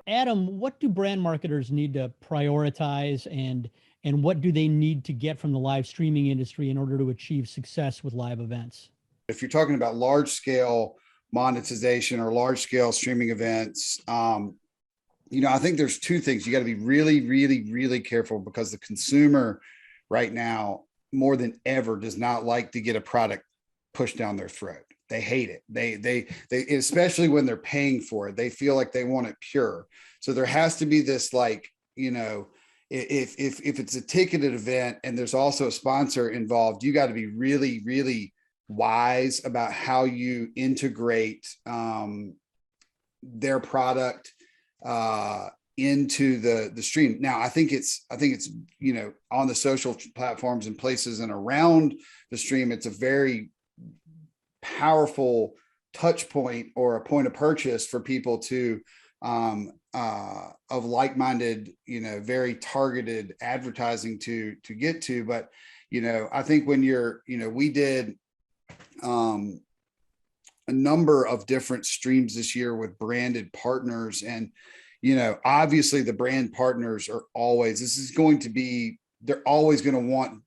Adam, what do brand marketers need to prioritize and what do they need to get from the live streaming industry in order to achieve success with live events? If you're talking about large scale monetization or large scale streaming events, I think there's two things. You got to be really, really, really careful because the consumer right now, more than ever, does not like to get a product pushed down their throat. They hate it. They, especially when they're paying for it, they feel like they want it pure. So there has to be this, like, if it's a ticketed event and there's also a sponsor involved, you got to be really, really wise about how you integrate their product into the stream. Now, I think it's on the social platforms and places and around the stream, it's a very powerful touch point or a point of purchase for people to of like-minded, very targeted advertising to get to. But I think when we did a number of different streams this year with branded partners, and obviously the brand partners are always, they're always going to want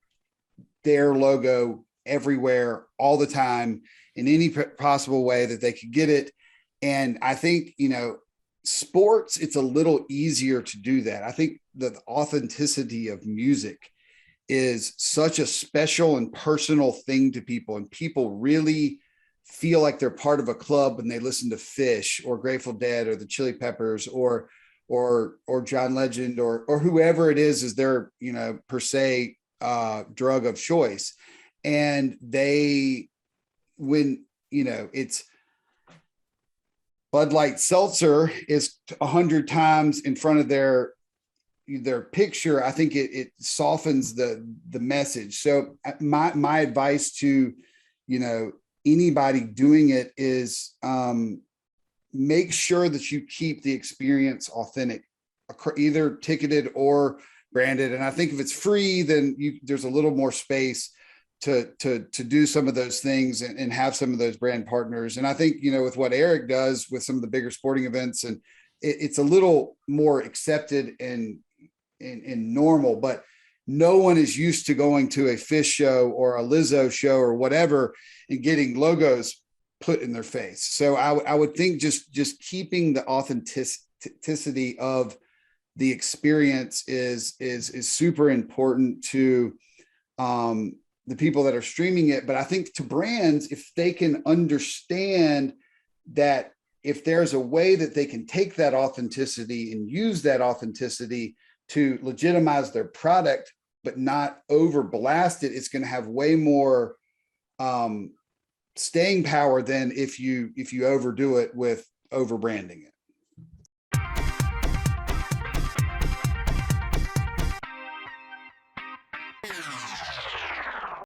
their logo everywhere all the time in any possible way that they could get it. And I think sports, it's a little easier to do that. I think the authenticity of music is such a special and personal thing to people, and people really feel like they're part of a club when they listen to Fish or Grateful Dead or the Chili Peppers or John Legend or whoever it is their per se drug of choice. And it's Bud Light Seltzer is 100 times in front of their picture, I think it softens the message. So my advice to anybody doing it is make sure that you keep the experience authentic, either ticketed or branded. And I think if it's free, then there's a little more space to do some of those things and have some of those brand partners. And I think, with what Eric does with some of the bigger sporting events, and it's a little more accepted and normal, but no one is used to going to a Fish show or a Lizzo show or whatever and getting logos put in their face. So I would think just keeping the authenticity of the experience is super important to the people that are streaming it. But I think to brands, if they can understand that if there's a way that they can take that authenticity and use that authenticity to legitimize their product, but not over blast it, it's going to have way more staying power than if you overdo it with over branding it.